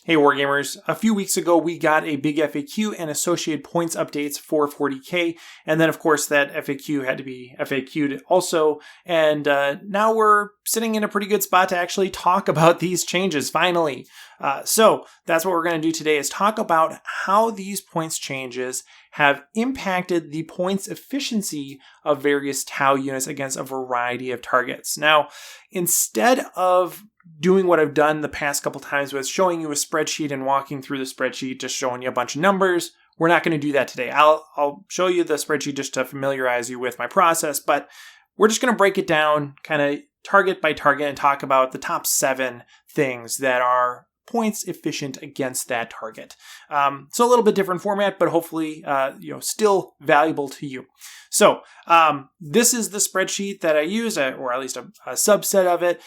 Hey Wargamers, a few weeks ago we got a big FAQ and associated points updates for 40k, and then of course that FAQ had to be FAQ'd also, and now we're sitting in a pretty good spot to actually talk about these changes finally. So that's what we're going to do today, is talk about how these points changes have impacted the points efficiency of various Tau units against a variety of targets. Now, instead of doing what I've done the past couple times with showing you a spreadsheet and walking through the spreadsheet, just showing you a bunch of numbers, we're not going to do that today. I'll show you the spreadsheet just to familiarize you with my process, but we're just going to break it down kind of target by target and talk about the top 7 things that are points efficient against that target. So a little bit different format, but hopefully, still valuable to you. So this is the spreadsheet that I use, or at least a subset of it,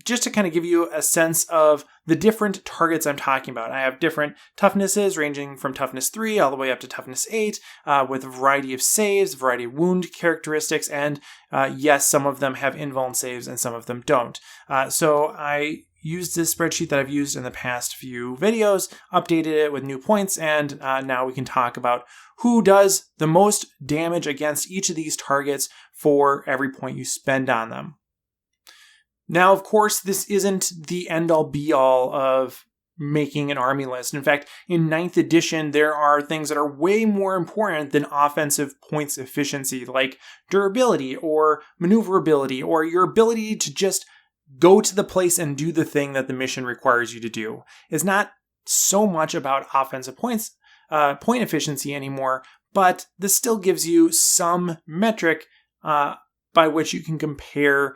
just to kind of give you a sense of the different targets I'm talking about. I have different toughnesses ranging from toughness 3 all the way up to toughness 8, with a variety of saves, a variety of wound characteristics, and yes, some of them have invuln saves and some of them don't. So I used this spreadsheet that I've used in the past few videos, updated it with new points, and now we can talk about who does the most damage against each of these targets for every point you spend on them. Now, of course, this isn't the end-all be-all of making an army list. In fact, in 9th edition, there are things that are way more important than offensive points efficiency, like durability or maneuverability, or your ability to just go to the place and do the thing that the mission requires you to do. It's not so much about offensive points, point efficiency anymore, but this still gives you some metric by which you can compare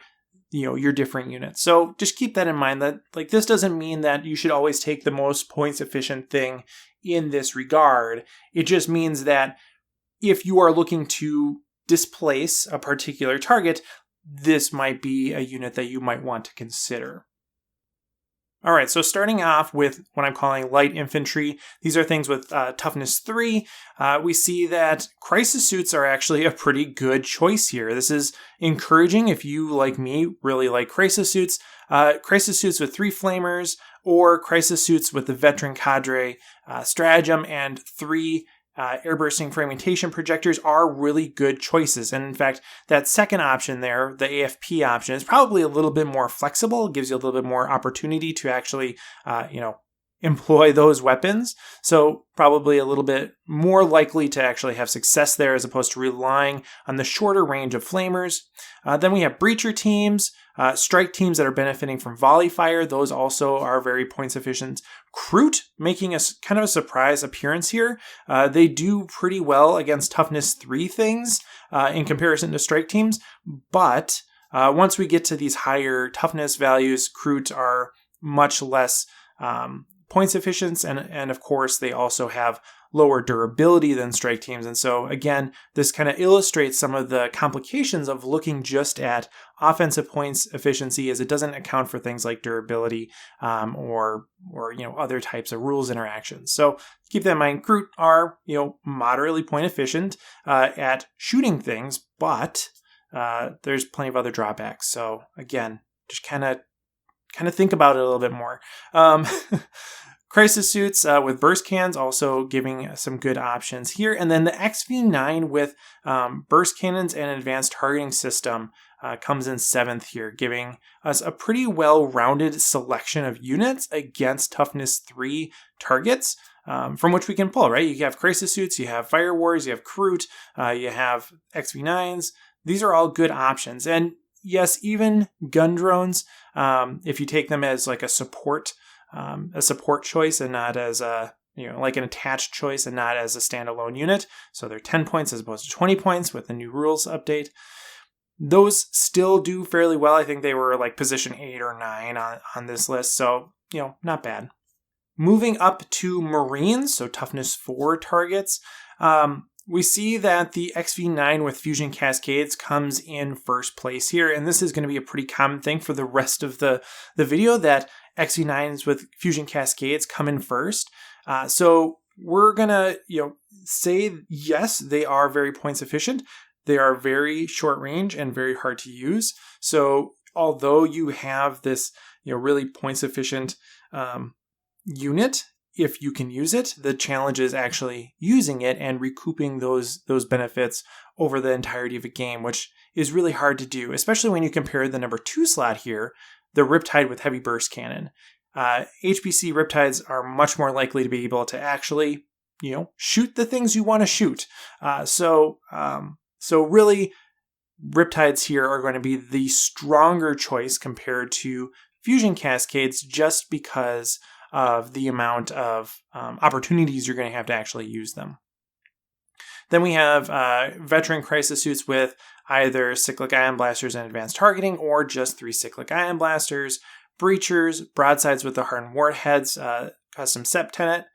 your different units. So just keep that in mind, that this doesn't mean that you should always take the most points efficient thing in this regard. It just means that if you are looking to displace a particular target, this might be a unit that you might want to consider. All right, so starting off with what I'm calling light infantry, these are things with toughness 3. We see that crisis suits are actually a pretty good choice here. This is encouraging if you, like me, really like crisis suits. Crisis suits with 3 flamers, or crisis suits with the veteran cadre stratagem and 3 airbursting fragmentation projectors are really good choices. And in fact, that second option there, the AFP option, is probably a little bit more flexible. It gives you a little bit more opportunity to actually, employ those weapons. So probably a little bit more likely to actually have success there as opposed to relying on the shorter range of flamers. Then we have breacher teams, strike teams that are benefiting from volley fire. Those also are very points efficient. Kroot making a kind of a surprise appearance here. They do pretty well against toughness 3 things in comparison to strike teams. But once we get to these higher toughness values, Kroot are much less points efficient, and of course they also have lower durability than strike teams. And so again, this kind of illustrates some of the complications of looking just at offensive points efficiency, as it doesn't account for things like durability or other types of rules interactions. So keep that in mind. Kroot are moderately point efficient at shooting things, but there's plenty of other drawbacks. So again, just kind of think about it a little bit more. Crisis suits with burst cannons also giving some good options here. And then the XV9 with burst cannons and advanced targeting system comes in 7th here, giving us a pretty well-rounded selection of units against toughness 3 targets from which we can pull, right? You have crisis suits, you have fire wars, you have Kroot, you have XV9s. These are all good options. And yes, even gun drones, if you take them as like a support choice and not as like an attached choice and not as a standalone unit. So they're 10 points as opposed to 20 points with the new rules update. Those still do fairly well. I think they were like position 8 or 9 on this list. So, not bad. Moving up to Marines, so toughness 4 targets. We see that the XV9 with Fusion Cascades comes in first place here, and this is going to be a pretty common thing for the rest of the video, that XV9s with Fusion Cascades come in first. So we're going to say, yes, they are very points efficient. They are very short range and very hard to use. So although you have this really points efficient unit if you can use it. The challenge is actually using it and recouping those benefits over the entirety of a game, which is really hard to do, especially when you compare the number 2 slot here, the Riptide with Heavy Burst Cannon. HBC Riptides are much more likely to be able to actually, shoot the things you want to shoot. So really, Riptides here are going to be the stronger choice compared to Fusion Cascades, just because of the amount of opportunities you're going to have to actually use them. Then we have Veteran Crisis Suits with either Cyclic Ion Blasters and Advanced Targeting, or just 3 Cyclic Ion Blasters, Breachers, Broadsides with the Hardened Warheads, Custom Septenet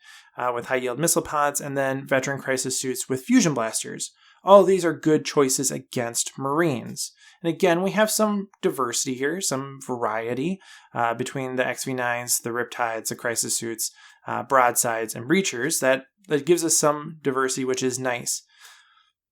with High Yield Missile Pods, and then Veteran Crisis Suits with Fusion Blasters. All of these are good choices against Marines. And again, we have some diversity here, some variety between the XV9s, the Riptides, the Crisis Suits, Broadsides, and Breachers. That gives us some diversity, which is nice.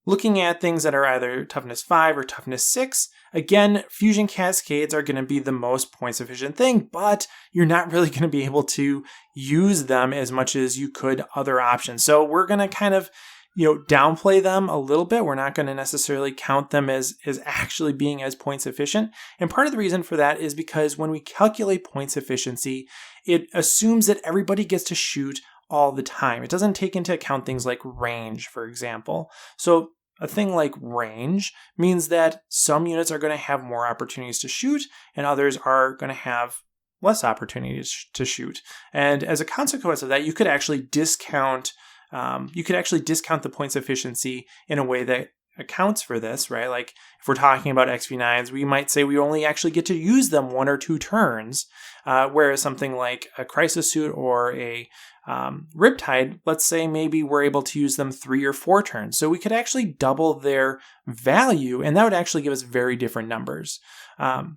Looking at things that are either Toughness 5 or Toughness 6, again, Fusion Cascades are going to be the most points efficient thing, but you're not really going to be able to use them as much as you could other options. So we're going to kind of downplay them a little bit. We're not going to necessarily count them as actually being as points efficient. And part of the reason for that is because when we calculate points efficiency, it assumes that everybody gets to shoot all the time. It doesn't take into account things like range, for example. So a thing like range means that some units are going to have more opportunities to shoot and others are going to have less opportunities to shoot. And as a consequence of that, you could actually discount the points efficiency in a way that accounts for this, right? Like if we're talking about XV9s, we might say we only actually get to use them 1 or 2 turns, whereas something like a Crisis Suit or a Riptide, let's say maybe we're able to use them 3 or 4 turns. So we could actually double their value, and that would actually give us very different numbers.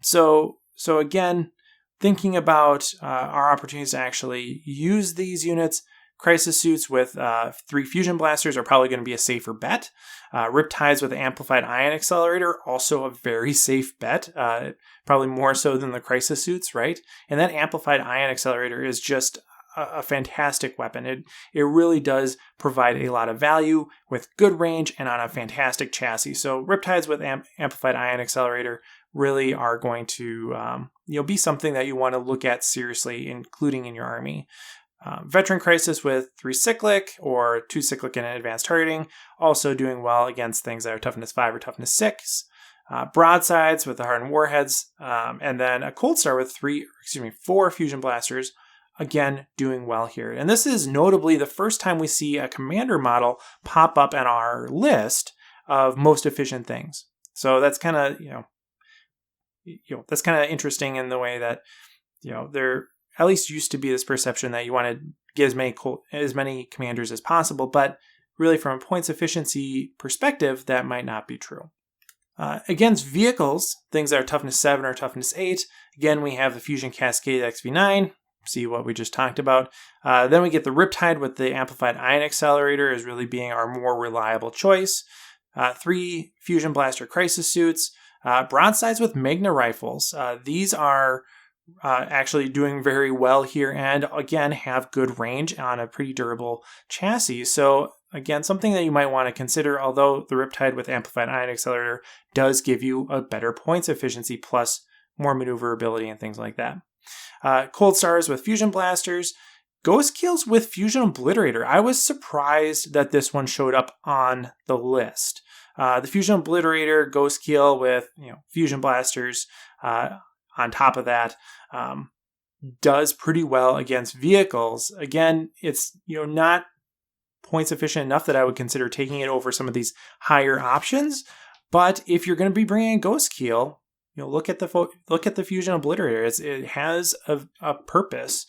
So again, thinking about our opportunities to actually use these units, Crisis Suits with 3 Fusion Blasters are probably going to be a safer bet. Riptides with Amplified Ion Accelerator, also a very safe bet, probably more so than the Crisis Suits, right? And that Amplified Ion Accelerator is just a fantastic weapon. It really does provide a lot of value with good range and on a fantastic chassis. So Riptides with Amplified Ion Accelerator really are going to be something that you want to look at seriously, including in your army. Veteran Crisis with 3 Cyclic or 2 Cyclic and Advanced Targeting, also doing well against things that are Toughness 5 or Toughness 6. Broadsides with the Hardened Warheads, and then a Cold Star with 4 Fusion Blasters, again doing well here. And this is notably the first time we see a commander model pop up on our list of most efficient things. So that's kind of that's kind of interesting in the way that there at least used to be this perception that you want to get as many commanders as possible, but really from a points efficiency perspective, that might not be true. Against vehicles, things that are Toughness 7 or Toughness 8, again, we have the Fusion Cascade XV9, see what we just talked about. Then we get the Riptide with the Amplified Ion Accelerator as really being our more reliable choice. 3 Fusion Blaster Crisis Suits, Broadsides with Magna Rifles. These are actually doing very well here and again have good range on a pretty durable chassis. So again, something that you might want to consider, although the Riptide with Amplified Ion Accelerator does give you a better points efficiency plus more maneuverability and things like that. Cold Stars with Fusion Blasters, Ghost Kills with Fusion Obliterator. I was surprised that this one showed up on the list. The Fusion Obliterator, Ghost Kill with Fusion Blasters on top of that does pretty well against vehicles. Again, it's not points efficient enough that I would consider taking it over some of these higher options. But if you're going to be bringing a Ghost Kill, look at the Fusion Obliterator. It has a purpose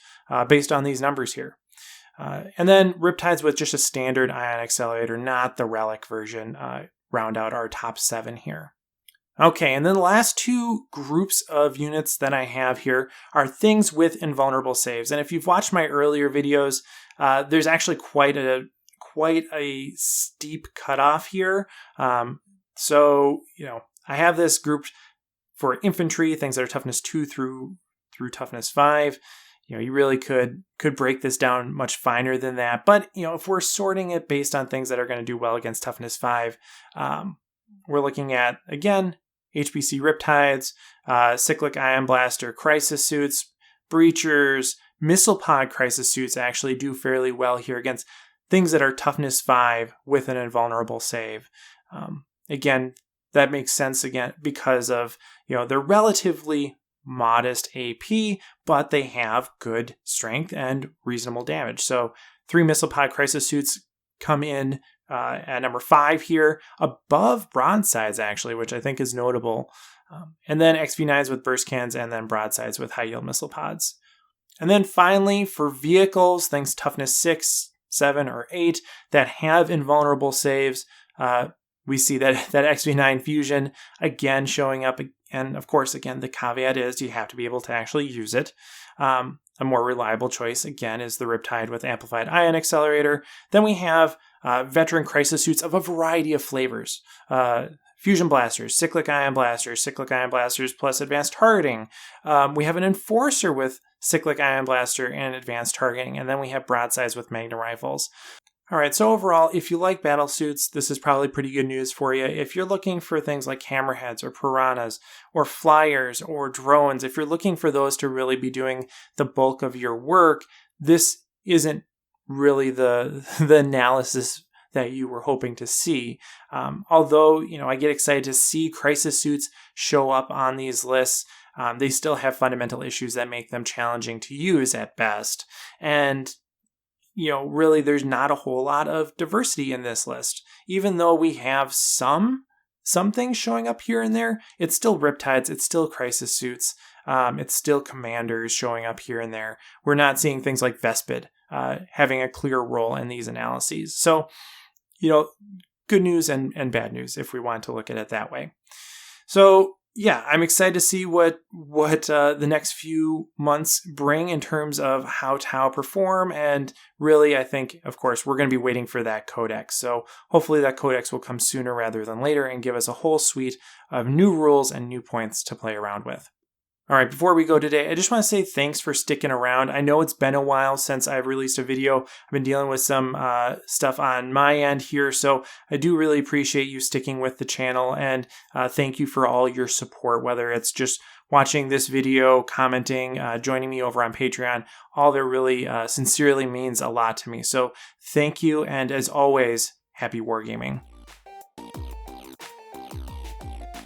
based on these numbers here. And then Riptides with just a standard Ion Accelerator, not the Relic version, round out our top 7 here. Okay, and then the last 2 groups of units that I have here are things with invulnerable saves. And if you've watched my earlier videos, there's actually quite a steep cutoff here. So I have this grouped for infantry, things that are toughness 2 through toughness 5. you really could break this down much finer than that. But, if we're sorting it based on things that are going to do well against Toughness 5, we're looking at, again, HPC Riptides, Cyclic Ion Blaster Crisis Suits, Breachers, Missile Pod Crisis Suits actually do fairly well here against things that are Toughness 5 with an Invulnerable Save. Again, that makes sense again because of, they're relatively modest AP, but they have good strength and reasonable damage. So 3 Missile Pod Crisis Suits come in at number 5 here, above Broadsides actually, which I think is notable. And then XV9s with burst cans, and then Broadsides with high yield missile pods. And then finally, for vehicles, things Toughness 6, 7, or 8 that have invulnerable saves, we see that XV9 fusion again showing up. And of course, again, the caveat is you have to be able to actually use it. A more reliable choice, again, is the Riptide with Amplified Ion Accelerator. Then we have veteran crisis suits of a variety of flavors. Fusion Blasters, Cyclic Ion Blasters plus Advanced Targeting. We have an Enforcer with Cyclic Ion Blaster and Advanced Targeting. And then we have Broadsides with Magna Rifles. All right, so overall, if you like battle suits, this is probably pretty good news for you. If you're looking for things like Hammerheads or Piranhas or Flyers or Drones, if you're looking for those to really be doing the bulk of your work, this isn't really the analysis that you were hoping to see. Although, I get excited to see crisis suits show up on these lists. They still have fundamental issues that make them challenging to use at best. And really there's not a whole lot of diversity in this list. Even though we have some things showing up here and there, it's still Riptides, it's still crisis suits, it's still commanders showing up here and there. We're not seeing things like Vespid having a clear role in these analyses. So, good news and bad news if we want to look at it that way. So, yeah, I'm excited to see what the next few months bring in terms of how Tau perform. And really, I think, of course, we're going to be waiting for that codex. So hopefully that codex will come sooner rather than later and give us a whole suite of new rules and new points to play around with. All right, before we go today, I just want to say thanks for sticking around. I know it's been a while since I've released a video. I've been dealing with some stuff on my end here, so I do really appreciate you sticking with the channel, and thank you for all your support, whether it's just watching this video, commenting, joining me over on Patreon. All that really sincerely means a lot to me. So thank you, and as always, happy wargaming.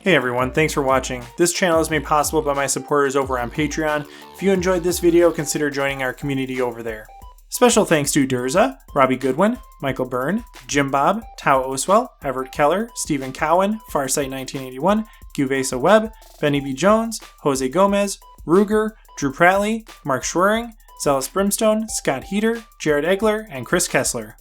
Hey everyone, thanks for watching. This channel is made possible by my supporters over on Patreon. If you enjoyed this video, consider joining our community over there. Special thanks to Durza, Robbie Goodwin, Michael Byrne, Jim Bob, Tao Oswell, Everett Keller, Stephen Cowan, Farsight1981, Guvesa Webb, Benny B. Jones, Jose Gomez, Ruger, Drew Pratley, Mark Schwering, Zealous Brimstone, Scott Heater, Jared Egler, and Chris Kessler.